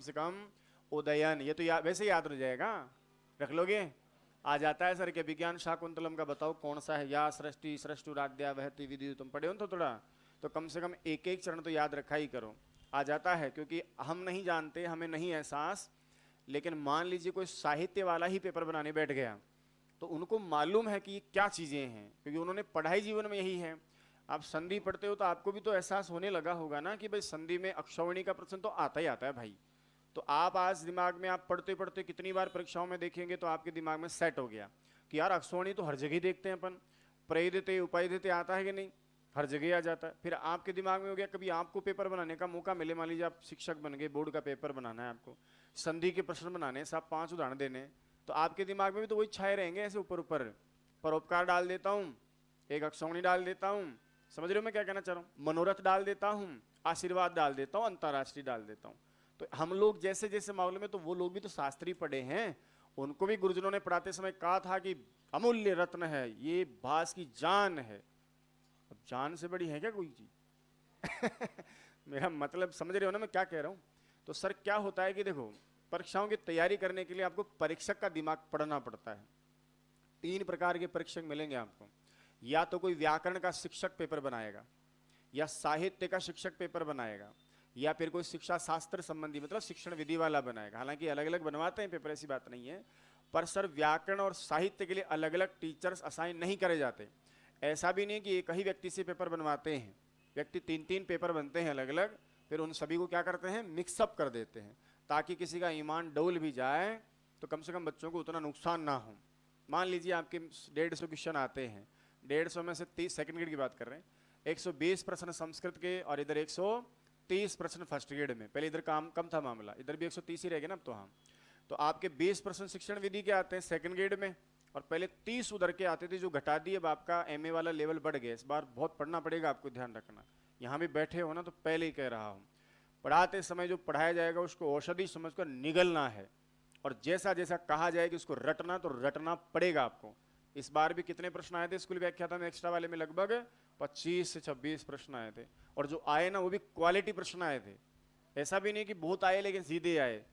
से कम उदयन, ये तो वैसे याद हो जाएगा, रख लोगे। आ जाता है सर के विज्ञान शाकुंतलम का बताओ कौन सा है, या सृष्टि सृष्टुराद्या वहति विद्युत, तुम पढ़े हो तो थोड़ा, तो कम से कम एक एक चरण तो याद रखा ही करो। आ जाता है, क्योंकि हम नहीं जानते, हमें नहीं एहसास, लेकिन मान लीजिए कोई साहित्य वाला ही पेपर बनाने बैठ गया तो उनको मालूम है कि ये क्या चीजें हैं, क्योंकि उन्होंने पढ़ाई जीवन में यही है। आप संधि पढ़ते हो तो आपको भी तो एहसास होने लगा होगा ना कि भाई संधि में अक्षौहिणी का प्रश्न तो आता ही आता है भाई। तो आप आज दिमाग में, आप पढ़ते पढ़ते कितनी बार परीक्षाओं में देखेंगे तो आपके दिमाग में सेट हो गया कि यार अक्षौहिणी तो हर जगह देखते हैं अपन, प्रयुदिते उपायुदिते आता है कि नहीं, हर जगह आ जाता है। फिर आपके दिमाग में हो गया, कभी आपको पेपर बनाने का मौका मिले, मान लीजिए आप शिक्षक बन गए, बोर्ड का पेपर बनाना है आपको, संधि के प्रश्न बनाने, सब 5 उदाहरण देने, तो आपके दिमाग में भी तो वही छाए रहेंगे ऐसे ऊपर ऊपर, परोपकार डाल देता हूँ, एक अक्षौहिणी डाल देता हूँ, समझ रहे हो मैं क्या कहना चाह रहा हूँ, मनोरथ डाल देता हूँ, आशीर्वाद डाल देता हूँ, अंतर्राष्ट्रीय डाल देता हूँ। तो हम लोग जैसे जैसे मामले में, तो वो लोग भी तो शास्त्री पढ़े हैं, उनको भी गुरुजनों ने पढ़ाते समय कहा था कि अमूल्य रत्न है ये, भास की जान है। अब जान से बड़ी है क्या कोई चीज? मेरा मतलब समझ रहे हो ना मैं क्या कह रहा हूं। तो सर क्या होता है कि देखो, परीक्षाओं की तैयारी करने के लिए आपको परीक्षक का दिमाग पढ़ना पड़ता है। 3 प्रकार के परीक्षक मिलेंगे आपको, या तो कोई व्याकरण का शिक्षक पेपर बनाएगा, या साहित्य का शिक्षक पेपर बनाएगा, या फिर कोई शिक्षा शास्त्र संबंधी मतलब शिक्षण विधि वाला बनाएगा। हालांकि अलग अलग बनवाते हैं पेपर, ऐसी बात नहीं है, पर सर व्याकरण और साहित्य के लिए अलग अलग टीचर्स असाइन नहीं करे जाते। ऐसा भी नहीं कि एक ही व्यक्ति से पेपर बनवाते हैं, व्यक्ति 3-3 पेपर बनते हैं अलग अलग, फिर उन सभी को क्या करते हैं, मिक्सअप कर देते हैं, ताकि किसी का ईमान डोल भी जाए तो कम से कम बच्चों को उतना नुकसान ना हो। मान लीजिए आपके 150 क्वेश्चन आते हैं, 150 में से 30 सेकंड ग्रेड की बात कर रहे हैं, 120 प्रश्न संस्कृत के और इधर 130 प्रश्न फर्स्ट ग्रेड में, पहले इधर काम कम था मामला, इधर भी 130 ही रहेगा ना अब तो। हाँ, तो आपके 20 प्रश्न शिक्षण विधि के आते हैं सेकंड ग्रेड में, और पहले 30 उधर के आते थे जो घटा दिए, अब आपका एमए वाला लेवल बढ़ गया, इस बार बहुत पढ़ना पड़ेगा आपको, ध्यान रखना। यहाँ भी बैठे हो ना तो पहले ही कह रहा हूँ, पढ़ाते समय जो पढ़ाया जाएगा उसको औषधि समझकर निगलना है, और जैसा जैसा कहा जाए कि उसको रटना, तो रटना पड़ेगा आपको। इस बार भी कितने प्रश्न आए थे स्कूल व्याख्याता में एक्स्ट्रा वाले में, लगभग 25 से 26 प्रश्न आए थे, और जो आए ना वो भी क्वालिटी प्रश्न आए थे। ऐसा भी नहीं कि बहुत आए लेकिन सीधे आए,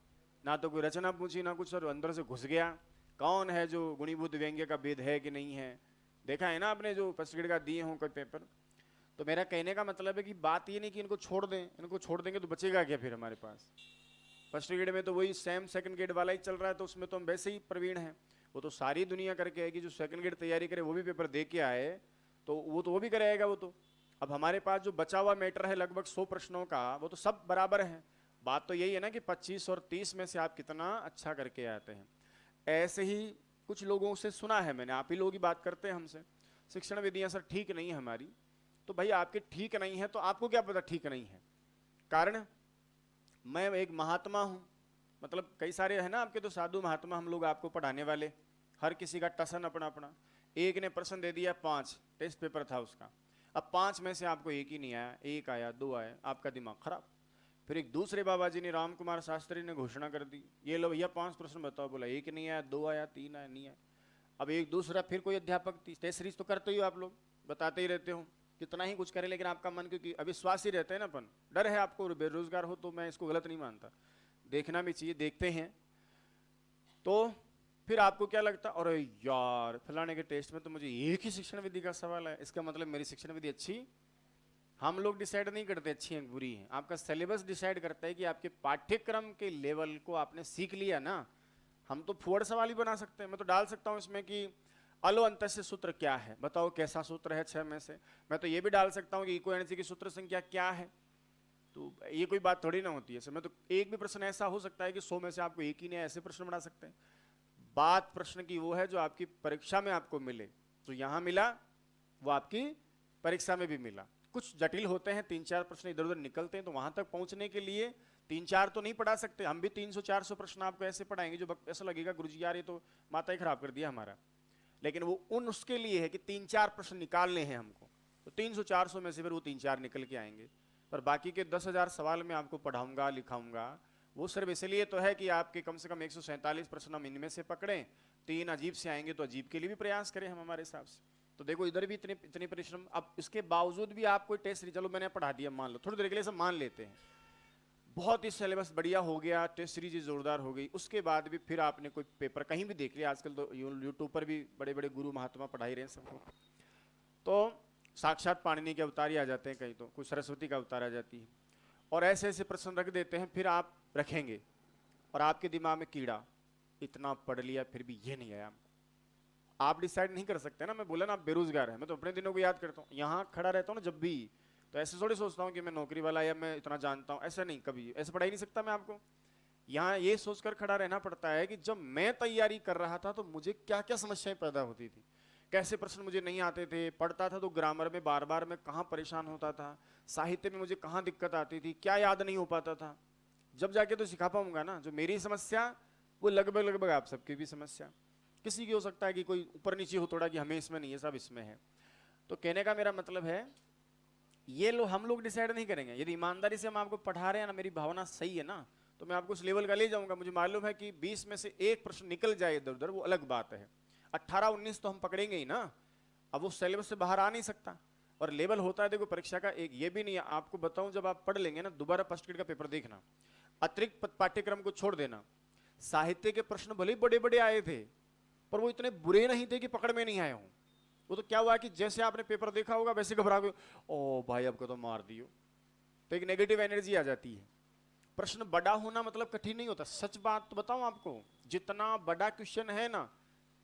ना तो कोई रचना पूछी ना कुछ, और अंदर से घुस गया कौन है जो गुणीभूत व्यंग्य का भेद है कि नहीं है। देखा है ना आपने जो फर्स्ट ग्रेड का दिए हों कोई पेपर। तो मेरा कहने का मतलब है कि बात ये नहीं कि इनको छोड़ दें, इनको छोड़ देंगे तो बचेगा क्या फिर हमारे पास। फर्स्ट ग्रेड में तो वही सेम सेकंड ग्रेड वाला ही चल रहा है, तो उसमें तो हम वैसे ही प्रवीण हैं। वो तो सारी दुनिया करके आएगी, जो सेकंड ग्रेड तैयारी करे वो भी पेपर दे के आए तो वो भी करेगा वो तो। अब हमारे पास जो बचा हुआ मैटर है लगभग 100 प्रश्नों का, वो तो सब बराबर है। बात तो यही है ना कि 25 और 30 में से आप कितना अच्छा करके आते हैं। ऐसे ही कुछ लोगों से सुना है मैंने, आप ही लोग ही बात करते हैं हमसे, शिक्षण विधियां सर ठीक नहीं है हमारी। तो भाई आपके ठीक नहीं है तो आपको क्या पता ठीक नहीं है, कारण मैं एक महात्मा हूं, मतलब कई सारे है ना आपके तो साधु महात्मा हम लोग आपको पढ़ाने वाले, हर किसी का टसन अपना अपना। एक ने प्रश्न दे दिया 5, टेस्ट पेपर था उसका, अब 5 में से आपको एक ही नहीं आया, एक आया, 2 आया, आपका दिमाग खराब। फिर एक दूसरे बाबा जी ने, राम कुमार शास्त्री ने घोषणा कर दी, ये लो भैया 5 प्रश्न बताओ, बोला एक नहीं आया, 2 आया, 3 आया, नहीं आया। अब एक दूसरा फिर कोई अध्यापक, टेस्ट सीरीज तो करते ही हो आप लोग, बताते ही रहते हो, कितना ही कुछ करें लेकिन आपका मन, क्योंकि अविश्वास ही रहते हैं ना अपन, डर है आपको, बेरोजगार हो तो मैं इसको गलत नहीं मानता, देखना भी चाहिए, देखते हैं। तो फिर आपको क्या लगता, अरे यार फलाने के टेस्ट में तो मुझे एक ही शिक्षण विधि का सवाल है, इसका मतलब मेरी शिक्षण विधि अच्छी। हम लोग डिसाइड नहीं करते अच्छी है बुरी है, आपका सिलेबस डिसाइड करता है कि आपके पाठ्यक्रम के लेवल को आपने सीख लिया ना। हम तो फुअड़ सवाल ही बना सकते हैं, मैं तो डाल सकता हूं इसमें कि अलो अंत से सूत्र क्या है, बताओ कैसा सूत्र है 6 में से। मैं तो ये भी डाल सकता हूं कि इको एनर्जी की सूत्र संख्या क्या है। तो ये कोई बात थोड़ी ना होती है, मैं तो एक भी प्रश्न ऐसा हो सकता है कि 100 में से आपको एक ही नहीं, ऐसे प्रश्न बना सकते हैं। बात प्रश्न की वो है जो आपकी परीक्षा में आपको मिले, तो यहां मिला वो आपकी परीक्षा में भी मिला। कुछ जटिल होते हैं, 3-4 प्रश्न इधर उधर निकलते हैं, तो वहां तक पहुंचने के लिए 3-4 तो नहीं पढ़ा सकते, हम भी 300-400 प्रश्न आपको ऐसे पढ़ाएंगे जो ऐसा लगेगा गुरुजी यार ये तो माता ही खराब कर दिया हमारा। लेकिन वो उन उसके लिए है कि 3-4 प्रश्न निकालने हैं हमको, तो 300-400 में से फिर वो 3-4 निकल के आएंगे। पर बाकी के 10,000 सवाल में आपको पढ़ाऊंगा लिखाऊंगा, वो सिर्फ इसलिए तो है कि आपके कम से कम 147 प्रश्न हम इनमें से पकड़ें, 3 अजीब से आएंगे तो अजीब के लिए भी प्रयास करें हम हमारे हिसाब से। तो देखो इधर भी इतने इतने परिश्रम, अब इसके बावजूद भी आप कोई टेस्ट, चलो मैंने पढ़ा दिया मान लो, थोड़ी देर के लिए सब मान लेते हैं, बहुत ही सिलेबस बढ़िया हो गया, टेस्ट सीरीज जोरदार हो गई, उसके बाद भी फिर आपने कोई पेपर कहीं भी देख लिया, आजकल तो यूट्यूब पर भी बड़े बड़े गुरु महात्मा पढ़ा ही रहे हैं सबको, तो साक्षात पाणिनि के अवतार ही आ जाते हैं, कहीं तो कुछ सरस्वती का अवतार आ जाती है, और ऐसे ऐसे प्रश्न रख देते हैं, फिर आप रखेंगे और आपके दिमाग में कीड़ा, इतना पढ़ लिया फिर भी ये नहीं आया, आप डिसाइड नहीं कर सकते ना। मैं बोला ना, आप बेरोजगार है, मैं तो अपने दिनों को याद करता हूँ, यहाँ खड़ा रहता हूँ ना जब भी, तो ऐसे थोड़ी सोचता हूँ कि मैं नौकरी वाला या मैं इतना जानता हूँ, ऐसा नहीं, कभी ऐसे पढ़ा ही नहीं सकता मैं आपको। यहाँ ये सोचकर खड़ा रहना पड़ता है कि जब मैं तैयारी कर रहा था तो मुझे क्या क्या समस्याएं पैदा होती थी, कैसे प्रश्न मुझे नहीं आते थे, पढ़ता था तो ग्रामर में बार बार मैं कहाँ परेशान होता था, साहित्य में मुझे कहाँ दिक्कत आती थी, क्या याद नहीं हो पाता था, जब जाके तो सिखा पाऊंगा ना। जो मेरी समस्या वो लगभग लगभग आप सबकी भी समस्या, किसी की हो सकता है कि कोई ऊपर नीचे हो थोड़ा, कि हमें इसमें नहीं है, सब इसमें है। तो कहने का मेरा मतलब है, ये लो हम लोग डिसाइड नहीं करेंगे, यदि ईमानदारी से हम आपको पढ़ा रहे हैं ना, मेरी भावना सही है ना, तो मैं आपको उस लेवल का ले जाऊंगा। मुझे मालूम है कि 20 में से एक प्रश्न निकल जाए इधर उधर, वो अलग बात है, 18-19 तो हम पकड़ेंगे ही ना, अब वो सिलेबस से बाहर आ नहीं सकता। और लेवल होता है देखो परीक्षा का एक, ये भी नहीं है आपको बताऊं, जब आप पढ़ लेंगे ना, दोबारा फर्स्ट ग्रेड का पेपर देखना, अतिरिक्त पाठ्यक्रम को छोड़ देना, साहित्य के प्रश्न भले ही बड़े बड़े आए थे, पर वो इतने बुरे नहीं थे कि पकड़ में नहीं आए हों। वो तो क्या हुआ कि जैसे आपने पेपर देखा होगा वैसे घबरा गए, ओ भाई आपको तो मार दियो, तो एक नेगेटिव एनर्जी आ जाती है। प्रश्न बड़ा होना मतलब कठिन नहीं होता, सच बात तो बताऊं आपको, जितना बड़ा क्वेश्चन है ना,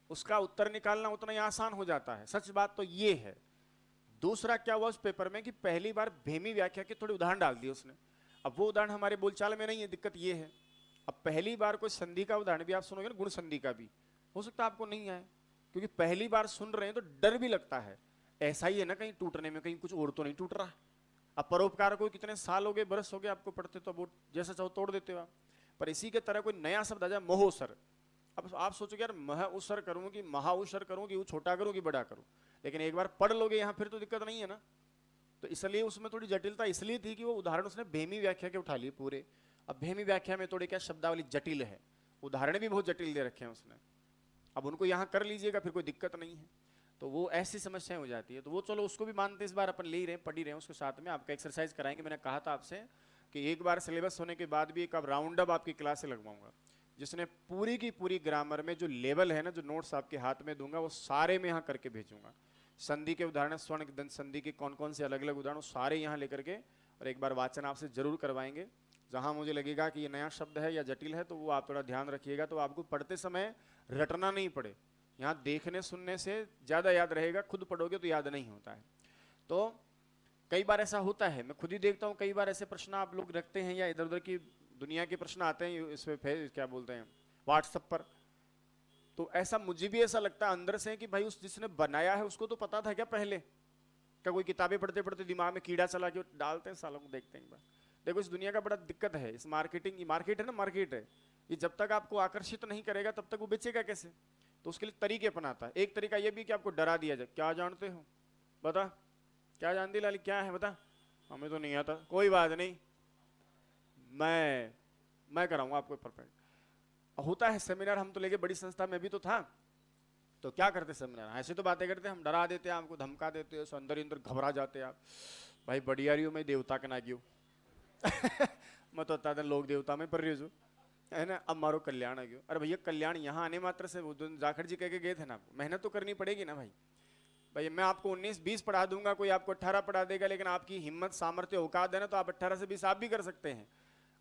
उसका उत्तर निकालना उतना ही आसान हो जाता है, सच बात तो ये है। दूसरा क्या हुआ उस पेपर में कि पहली बार भेमी व्याख्या के थोड़े उदाहरण डाल दिए उसने, अब वो उदाहरण हमारे बोलचाल में नहीं है, दिक्कत ये है। अब पहली बार कोई संधि का उदाहरण भी आप सुनोगे ना, गुण संधि का भी हो सकता है आपको नहीं आए, क्योंकि पहली बार सुन रहे हैं तो डर भी लगता है, ऐसा ही है ना कहीं टूटने में, कहीं कुछ और तो नहीं टूट रहा। अब परोपकार को कितने साल हो गए, बरस हो गए आपको पढ़ते, तो वो जैसा चाहो तोड़ देते हो आप। पर इसी के तरह कोई नया शब्द आ जाए, महोसर, अब आप सोचोगे यार मह उसर करूं कि महा उसर करूं, कि वो छोटा करूं कि बड़ा करूं, लेकिन एक बार पढ़ लोगे यहाँ फिर तो दिक्कत नहीं है ना। तो इसलिए उसमें थोड़ी जटिलता इसलिए थी कि वो उदाहरण उसने भेमी व्याख्या के उठा लिए पूरे। अब भेमी व्याख्या में थोड़ी क्या शब्दावली जटिल है, उदाहरण भी बहुत जटिल दे रखे हैं उसने, अब उनको यहाँ कर लीजिएगा फिर कोई दिक्कत नहीं है। तो वो ऐसी समस्याएं हो जाती है, तो वो चलो उसको भी मानते, इस बार अपन ले ही रहे हैं, पढ़ ही रहे हैं, उसके साथ में आपका एक्सरसाइज कराएंगे। मैंने कहा था आपसे कि एक बार सिलेबस होने के बाद भी एक अब राउंड अप आपकी क्लास से लगवाऊंगा, जिसने पूरी की पूरी ग्रामर में जो लेवल है ना, जो नोट्स आपके हाथ में दूंगा वो सारे में यहाँ करके भेजूंगा। संधि के उदाहरण, स्वर्ण दंत संधि के कौन कौन से अलग अलग उदाहरण, सारे यहाँ लेकर के, और एक बार वाचन आपसे जरूर करवाएंगे। जहाँ मुझे लगेगा कि ये नया शब्द है या जटिल है तो वो आप थोड़ा ध्यान रखिएगा, तो आपको पढ़ते समय रटना नहीं पड़े, यहाँ देखने सुनने से ज़्यादा याद रहेगा, खुद पढ़ोगे तो याद नहीं होता है। तो कई बार ऐसा होता है, मैं खुद ही देखता हूँ, कई बार ऐसे प्रश्न आप लोग रखते हैं या इधर उधर की दुनिया के प्रश्न आते हैं इस पे क्या बोलते हैं व्हाट्सएप पर, तो ऐसा मुझे भी ऐसा लगता है अंदर से कि भाई उस जिसने बनाया है उसको तो पता था क्या पहले, क्या कोई किताबें पढ़ते पढ़ते दिमाग में कीड़ा चला के डालते हैं सालों को, देखते हैं एक बार। देखो इस दुनिया का बड़ा दिक्कत है, इस मार्केटिंग, मार्केट है ना, मार्केट है, ये जब तक आपको आकर्षित नहीं करेगा तब तक वो बेचेगा कैसे। तो उसके लिए तरीके अपनाता है, एक तरीका ये भी कि आपको डरा दिया जाए, क्या जानते हो बता, क्या जानती लाली, क्या है बता, हमें तो नहीं आता, कोई बात नहीं, मैं कराऊंगा आपको परफेक्ट। होता है सेमिनार, हम तो लेके बड़ी संस्था में भी तो था, तो क्या करते सेमिनार, ऐसे तो बातें करते, हम डरा देते हैं, हमको धमका देते हैं, अंदर अंदर घबरा जाते हैं आप, भाई बढ़िया रही हो, मैं देवता के ना क्यों मैं तो बता लोग देवता में पर रही हूँ, है ना, अब मारो कल्याण आ गयो, अरे भैया कल्याण यहाँ आने मात्र से, वो जाखड़ जी कह के गए थे ना, मेहनत तो करनी पड़ेगी ना भाई। भाई मैं आपको 19-20 पढ़ा दूंगा, कोई आपको 18 पढ़ा देगा, लेकिन आपकी हिम्मत सामर्थ्य औकात है ना, तो आप 18 से 20 आप भी कर सकते हैं।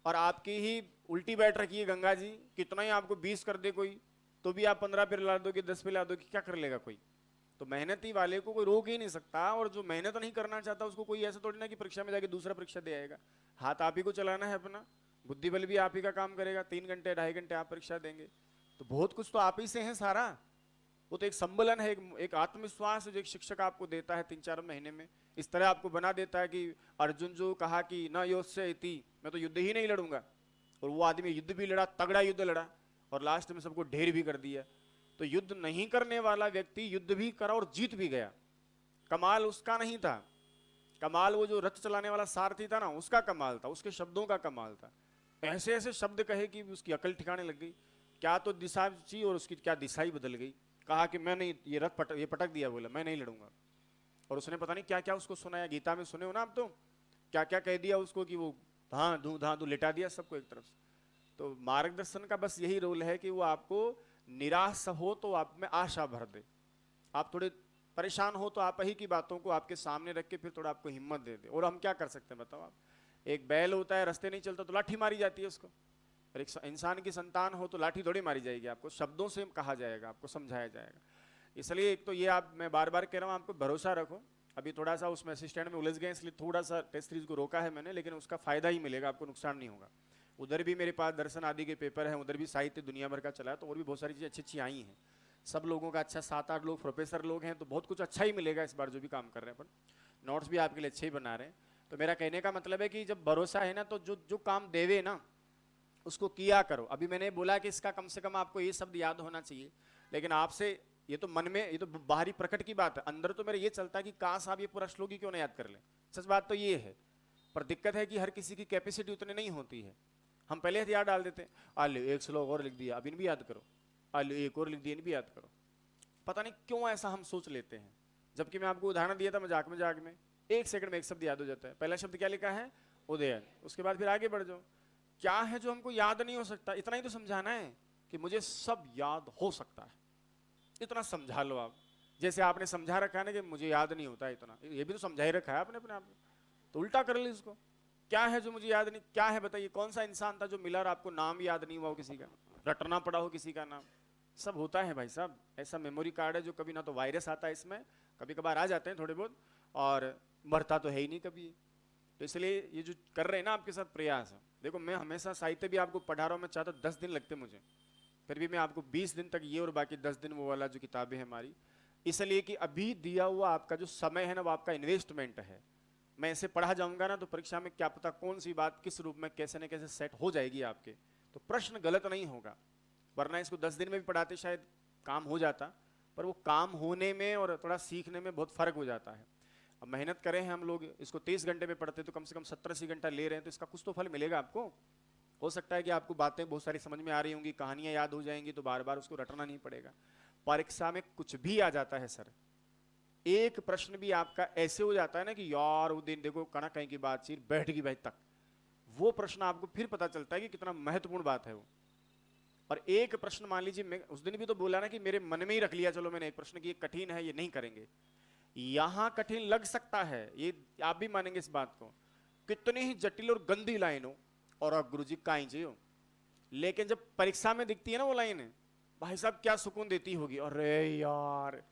और आपकी ही उल्टी बैठ रखी है गंगा जी, कितना ही आपको 20 कर दे कोई, तो भी आप 15 पे ला दो कि 10 पे ला दो कि क्या कर लेगा कोई। तो मेहनती वाले को कोई रोक ही नहीं सकता, और जो मेहनत नहीं करना चाहता उसको कोई ऐसा थोड़ी ना कि परीक्षा में जाके दूसरा परीक्षा दे आएगा। हाथ आप ही को चलाना है अपना, बुद्धि बल भी आप ही का काम करेगा, 3 घंटे 2.5 घंटे आप परीक्षा देंगे, तो बहुत कुछ तो आप ही से है सारा। वो तो एक सम्बलन है, एक आत्मविश्वास जो एक शिक्षक आपको देता है 3-4 महीने में, इस तरह आपको बना देता है कि अर्जुन जो कहा कि न योत्स्य इति, मैं तो युद्ध ही नहीं लड़ूंगा, और वो आदमी युद्ध भी लड़ा, तगड़ा युद्ध लड़ा, और लास्ट में सबको ढेर भी कर दिया। तो युद्ध नहीं करने वाला व्यक्ति युद्ध भी करा और जीत भी गया, कमाल उसका नहीं था, कमाल वो जो रथ चलाने वाला सारथी था ना, उसका कमाल था, उसके शब्दों का कमाल था। ऐसे ऐसे शब्द कहे कि उसकी अकल ठिकाने लग गई, क्या तो दिशा थी और उसकी क्या दिशा ही बदल गई। कहा कि मैं नहीं, ये रथ ये पटक दिया, बोला मैं नहीं लड़ूंगा, और उसने पता नहीं क्या क्या उसको सुनाया, गीता में सुने हो ना आप, तो क्या क्या कह दिया उसको कि वो धां धू लिटा दिया सबको एक तरफ से। तो मार्गदर्शन का बस यही रोल है कि वो आपको निराश हो तो आप में आशा भर दे, आप थोड़े परेशान हो तो आप ही की बातों को आपके सामने रख के फिर थोड़ा आपको हिम्मत दे दे। और हम क्या कर सकते हैं बताओ आप, एक बैल होता है रास्ते नहीं चलता तो लाठी मारी जाती है उसको, और एक इंसान की संतान हो तो लाठी थोड़ी मारी जाएगी, आपको शब्दों से कहा जाएगा, आपको समझाया जाएगा। इसलिए एक तो ये आप, मैं बार बार कह रहा हूँ आपको भरोसा रखो। अभी थोड़ा सा उसमें असिस्टेंट में उलझ गए इसलिए थोड़ा सा टेस्ट सीरीज को रोका है मैंने, लेकिन उसका फायदा ही मिलेगा, आपको नुकसान नहीं होगा। उधर भी मेरे पास दर्शन आदि के पेपर हैं, उधर भी साहित्य दुनिया भर का चला है, तो और भी बहुत सारी चीज़ें अच्छी अच्छी आई हैं। सब लोगों का अच्छा, 7-8 लोग प्रोफेसर लोग हैं, तो बहुत कुछ अच्छा ही मिलेगा इस बार जो भी काम कर रहे हैं अपन। नोट्स भी आपके लिए अच्छे ही बना रहे हैं। तो मेरा कहने का मतलब है कि जब भरोसा है ना तो जो जो काम देवे ना उसको किया करो। अभी मैंने बोला कि इसका कम से कम आपको ये शब्द याद होना चाहिए, लेकिन आपसे ये तो मन में, ये तो बाहरी प्रकट की बात है, अंदर तो मेरे ये चलता है कि काश आप ये पूरा श्लोक ही क्यों ना याद कर लें। सच बात तो ये है, पर दिक्कत है कि हर किसी की कैपेसिटी उतनी नहीं होती है। हम पहले हथियार डाल देते हैं, आलू एक श्लोक और लिख दिया, अब इन भी याद करो, आलू एक और लिख दिया, इन भी याद करो। पता नहीं क्यों ऐसा हम सोच लेते हैं, जबकि मैं आपको उदाहरण दिया था मजाक मजाक में, 1 सेकंड में एक शब्द याद हो जाता है। पहला शब्द क्या लिखा है, उदयन, उसके बाद फिर आगे बढ़ जाओ। क्या है जो हमको याद नहीं हो सकता, इतना ही तो समझाना है कि मुझे सब याद हो सकता है, इतना समझा लो आप। जैसे आपने समझा रखा है ना कि मुझे याद नहीं होता इतना, ये भी तो समझा ही रखा है आपने अपने आप को, तो उल्टा कर ली इसको। क्या है जो मुझे याद नहीं, क्या है बताइए, कौन सा इंसान था जो मिला और आपको नाम याद नहीं हुआ हो किसी का, रटना पड़ा हो किसी का नाम। सब होता है भाई साहब, ऐसा मेमोरी कार्ड है जो कभी ना तो वायरस आता है इसमें, कभी कभार आ जाते हैं थोड़े बहुत, और मरता तो है ही नहीं कभी। तो इसलिए ये जो कर रहे हैं ना आपके साथ प्रयास है, देखो मैं हमेशा साहित्य भी आपको पढ़ा रहा हूँ, मैं चाहता 10 दिन लगते मुझे, फिर भी मैं आपको 20 दिन तक ये और बाकी 10 दिन वो वाला जो किताबें हैं हमारी, इसलिए कि अभी दिया हुआ आपका जो समय है ना वो आपका इन्वेस्टमेंट है। मैं इसे पढ़ा जाऊंगा ना तो परीक्षा में क्या पता कौन सी बात किस रूप में कैसे न कैसे सेट हो जाएगी आपके, तो प्रश्न गलत नहीं होगा। वरना इसको 10 दिन में भी पढ़ाते शायद काम हो जाता, पर वो काम होने में और थोड़ा सीखने में बहुत फर्क हो जाता है। अब मेहनत करें हैं हम लोग, इसको 23 घंटे में पढ़ते तो कम से कम 70-80 घंटा ले रहे हैं, तो इसका कुछ तो फल मिलेगा आपको। हो सकता है कि आपको बातें बहुत सारी समझ में आ रही होंगी, कहानियां याद हो जाएंगी, तो बार बार उसको रटना नहीं पड़ेगा। परीक्षा में कुछ भी आ जाता है सर, एक प्रश्न भी आपका ऐसे हो जाता है ना कि यार वो दिन देखो कणा कहीं की बात चीर बैठ गई भाई तक, वो प्रश्न आपको फिर पता चलता है कि कितना महत्वपूर्ण बात है वो। और एक प्रश्न मान लीजिए, मैं उस दिन भी तो बोला ना कि मेरे मन में ही रख लिया, चलो मैंने एक प्रश्न की ये कठिन है ये नहीं करेंगे, यहां कठिन लग सकता है, ये आप भी मानेंगे इस बात को, कितनी ही जटिल और गंदी लाइन हो और आप गुरुजी काई जी हो, लेकिन जब परीक्षा में दिखती है ना वो लाइन, भाई साहब क्या सुकून देती होगी, अरे यार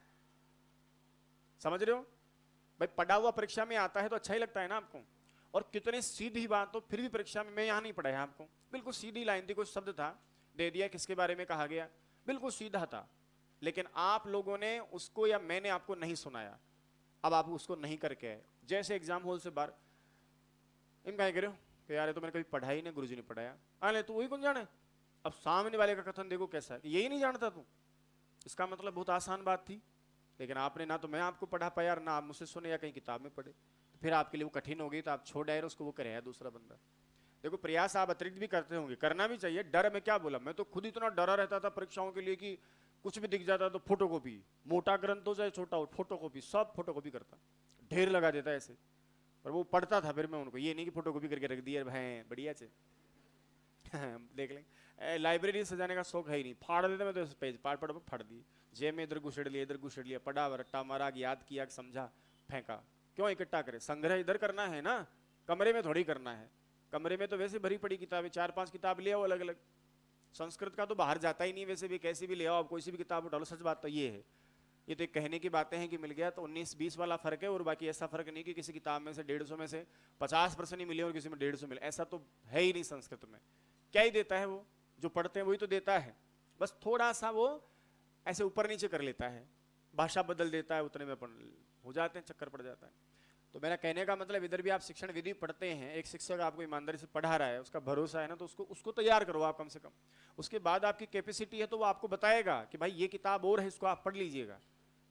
समझ रहे हो भाई, पढ़ा हुआ परीक्षा में आता है तो अच्छा ही लगता है ना आपको। और कितनी सीधी बात हो फिर भी परीक्षा में, मैं यहां नहीं पढ़ाया आपको, बिल्कुल सीधी लाइन थी, कुछ शब्द था दे दिया किसके बारे में कहा गया, बिल्कुल सीधा था, लेकिन आप लोगों ने उसको या मैंने आपको नहीं सुनाया, अब आप उसको नहीं करके आए। जैसे एग्जाम हॉल से बाहर इन कह रहे हो कि यार ये तो मैंने कभी पढ़ा ही नहीं, गुरुजी ने पढ़ाया, अरे तू वही कौन जाने, अब सामने वाले का कथन देखो कैसा है, यही नहीं जानता तू, इसका मतलब बहुत आसान बात थी, लेकिन आपने ना तो मैं आपको पढ़ा पाया और ना आप मुझसे सुने या कहीं किताब में पढ़े, तो फिर आपके लिए वो कठिन हो गई, तो आप छोड़ आए, उसको वो करे दूसरा बंदा। देखो प्रयास आप अतिरिक्त भी करते होंगे, करना भी चाहिए। डर में क्या बोला, मैं तो खुद इतना डरा रहता था परीक्षाओं के लिए कि कुछ भी दिख जाता तो फोटोकॉपी, मोटा ग्रंथ हो चाहे छोटा हो, फोटोकॉपी, सब फोटोकॉपी करता, ढेर लगा देता ऐसे, पर वो पढ़ता था फिर मैं उनको, ये नहीं कि फोटोकॉपी करके रख दिया भाई बढ़िया से देख लेंगे, लाइब्रेरी सजाने का शौक है ही नहीं, फाड़ देते मैं तो पेज पाड़ पड़ फाड़ दी, जेब में इधर घुसेड़ लिया इधर घुसेड़ लिया, पढ़ा रट्टा मारा, याद किया समझा फेंका, क्यों इकट्ठा करे, संग्रह इधर करना है ना, कमरे में थोड़ी करना है। कमरे में तो वैसे भरी पड़ी किताबें, 4-5 किताब ले आओ अलग अलग, संस्कृत का तो बाहर जाता ही नहीं वैसे भी, कैसी भी ले आओ आप, कोई सी भी किताब उठा लो। सच बात तो ये है, ये तो एक कहने की बातें हैं कि मिल गया तो 19-20 वाला फर्क है, और बाकी ऐसा फर्क नहीं कि किसी किताब में से 150 में से 50% ही मिले और किसी में 150 मिले, ऐसा तो है ही नहीं संस्कृत में। क्या ही देता है वो, जो पढ़ते हैं वही तो देता है, बस थोड़ा सा वो ऐसे ऊपर नीचे कर लेता है, भाषा बदल देता है, उतने में अपन हो जाते हैं, चक्कर पड़ जाता है। तो मेरा कहने का मतलब इधर भी आप शिक्षण विधि पढ़ते हैं, एक शिक्षक आपको ईमानदारी से पढ़ा रहा है, उसका भरोसा है ना, तो उसको तैयार करो आप कम से कम। उसके बाद आपकी कैपेसिटी है तो वो आपको बताएगा कि भाई ये किताब और है, इसको आप पढ़ लीजिएगा,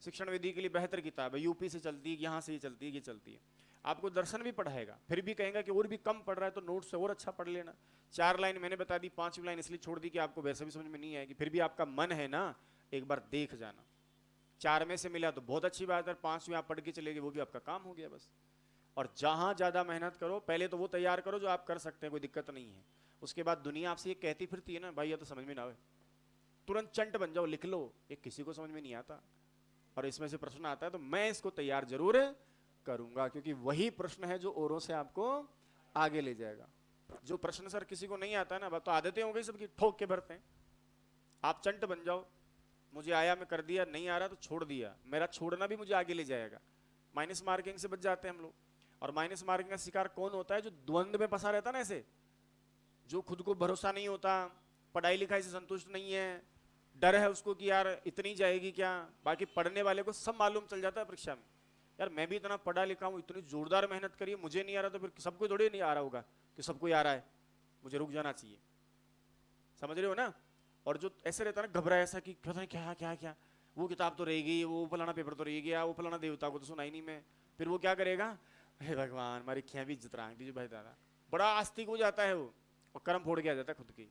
शिक्षण विधि के लिए बेहतर किताब है, यूपी से चलती है, यहाँ से ही चलती है, ये चलती है। आपको दर्शन भी पढ़ाएगा, फिर भी कहेगा कि और भी कम पढ़ रहा है तो नोट से और अच्छा पढ़ लेना। 4 लाइन मैंने बता दी, 5वीं लाइन इसलिए छोड़ दी कि आपको वैसे भी समझ में नहीं आएगी, फिर भी आपका मन है ना एक बार देख जाना। 4 में से मिला तो बहुत अच्छी बात है, 5वीं आप पढ़ के चले गए वो भी आपका काम हो गया बस। और जहां ज्यादा मेहनत करो, पहले तो वो तैयार करो जो आप कर सकते हैं, कोई दिक्कत नहीं है। उसके बाद दुनिया आपसे ये कहती फिरती है ना, भाई ये तो समझ में ना आवे, तुरंत चंट बन जाओ, लिख लो, ये किसी को समझ में नहीं आता, और इसमें से प्रश्न आता है तो मैं इसको तैयार जरूर करूंगा, क्योंकि वही प्रश्न है जो औरों से आपको आगे ले जाएगा। जो प्रश्न सर किसी को नहीं आता है ना, तो आदतें हो गई सबकी, ठोक के भरते हैं। आप चंट बन जाओ, मुझे आया मैं कर दिया, नहीं आ रहा तो छोड़ दिया, मेरा छोड़ना भी मुझे आगे ले जाएगा। माइनस मार्किंग से बच जाते हैं हम लोग। और माइनस मार्किंग का शिकार कौन होता है? जो द्वंद्व में फंसा रहता है ना, ऐसे जो खुद को भरोसा नहीं होता, पढ़ाई लिखाई से संतुष्ट नहीं है, डर है उसको कि यार इतनी जाएगी क्या। बाकी पढ़ने वाले को सब मालूम चल जाता है परीक्षा में, यार मैं भी इतना पढ़ा लिखा हूँ, इतनी जोरदार मेहनत करी है, मुझे नहीं आ रहा तो फिर सबको थोड़ी नहीं आ रहा होगा कि सबको आ रहा है, मुझे रुक जाना चाहिए। समझ रहे हो ना? और जो ऐसे रहता है ना घबराया ऐसा कि पता नहीं क्या क्या क्या, वो किताब तो रह गई, वो फलाना पेपर तो रह गया, वो फलाना देवता को तो सुना ही नहीं मैं, फिर वो क्या करेगा, हे भगवान हमारी खिया भी इज्जत रख दीजिए भाई दादा। बड़ा आस्तिक हो जाता है वो, और कर्म फोड़ के आ जाता है खुद की।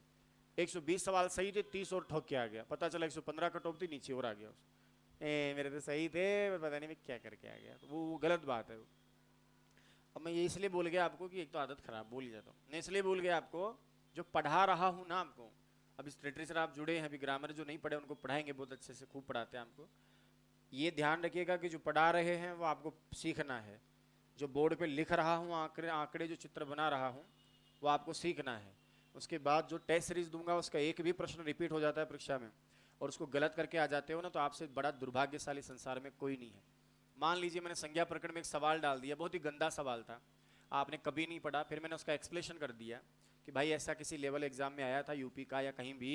120 सवाल सही थे, 30 और ठोक के आ गया, पता चला 115 कटौती थी, नीचे और आ गया। मेरे तो सही थे, पता नहीं मैं क्या करके आ गया। तो वो गलत बात है। अब मैं ये इसलिए बोल गया आपको कि एक तो आदत खराब, बोल ही जाता हूँ, मैं इसलिए बोल गया आपको, जो पढ़ा रहा हूँ ना आपको, अब इस लिटरेचर आप जुड़े हैं, अभी ग्रामर जो नहीं पढ़े उनको पढ़ाएंगे, बहुत अच्छे से खूब पढ़ाते हैं आपको। ये ध्यान रखिएगा कि जो पढ़ा रहे हैं वो आपको सीखना है, जो बोर्ड पे लिख रहा हूँ, आंकड़े आंकड़े जो चित्र बना रहा हूँ वो आपको सीखना है। उसके बाद जो टेस्ट सीरीज दूंगा उसका एक भी प्रश्न रिपीट हो जाता है परीक्षा में, और उसको गलत करके आ जाते हो ना, तो आपसे बड़ा दुर्भाग्यशाली संसार में कोई नहीं है। मान लीजिए मैंने संज्ञा प्रकरण में एक सवाल डाल दिया, बहुत ही गंदा सवाल था, आपने कभी नहीं पढ़ा, फिर मैंने उसका एक्सप्लेनेशन कर दिया कि भाई ऐसा किसी लेवल एग्जाम में आया था, यूपी का या कहीं भी,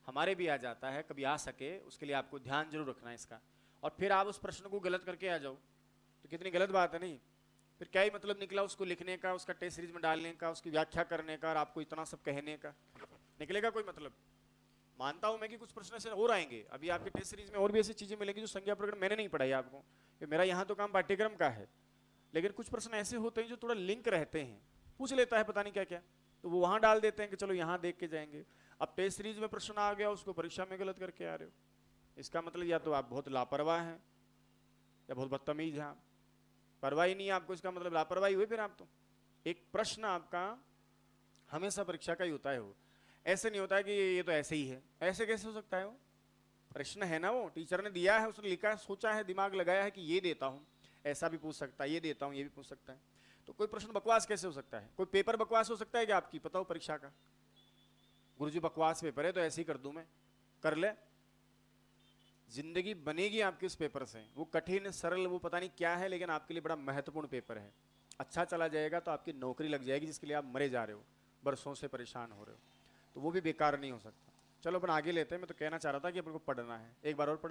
हमारे भी आ जाता है, कभी आ सके, उसके लिए आपको ध्यान जरूर रखना है इसका, और फिर आप उस प्रश्न को गलत करके आ जाओ, तो कितनी गलत बात है नहीं? फिर क्या ही मतलब निकला उसको लिखने का, उसका टेस्ट सीरीज में डालने का, उसकी व्याख्या करने का, और आपको इतना सब कहने का, निकलेगा कोई मतलब? मानता हूं मैं कि कुछ प्रश्न ऐसे और आएंगे, अभी आपके टेस्ट सीरीज में और भी ऐसी चीजें मिलेंगी जो संज्ञा प्रकरण मैंने नहीं पढ़ाई आपको, कि मेरा यहाँ तो काम पाठ्यक्रम का है, लेकिन कुछ प्रश्न ऐसे होते हैं जो थोड़ा लिंक रहते हैं, पूछ लेता है पता नहीं क्या क्या, तो वो वहां डाल देते हैं कि चलो यहाँ देख के जाएंगे। अब टेस्ट सीरीज में प्रश्न आ गया, उसको परीक्षा में गलत करके आ रहे हो, इसका मतलब या तो आप बहुत लापरवाह हैं या बहुत बदतमीज हैं। आप परवाही नहीं है आपको, इसका मतलब लापरवाही हुई फिर आप तो। एक प्रश्न आपका हमेशा परीक्षा का ही होता है, वो ऐसे नहीं होता है कि ये तो ऐसे ही है, ऐसे कैसे हो सकता है? वो प्रश्न है ना, वो टीचर ने दिया है, उसने लिखा है, सोचा है, दिमाग लगाया है कि ये देता हूँ, ऐसा भी पूछ सकता है, ये देता हूँ, ये भी पूछ सकता है। तो कोई प्रश्न बकवास कैसे हो सकता है? कोई पेपर बकवास हो सकता है क्या आपकी? बताओ परीक्षा का, गुरुजी बकवास पेपर है तो ऐसे ही कर दूं मैं, कर ले, जिंदगी बनेगी आपके इस पेपर से। वो कठिन सरल वो पता नहीं क्या है, लेकिन आपके लिए बड़ा महत्वपूर्ण पेपर है। अच्छा चला जाएगा तो आपकी नौकरी लग जाएगी, जिसके लिए आप मरे जा रहे हो, बरसों से परेशान हो रहे हो, तो वो भी बेकार नहीं हो सकता। चलो अपन आगे लेते हैं, मैं तो कहना चाह रहा था कि अपन को पढ़ना है, एक बार और पढ़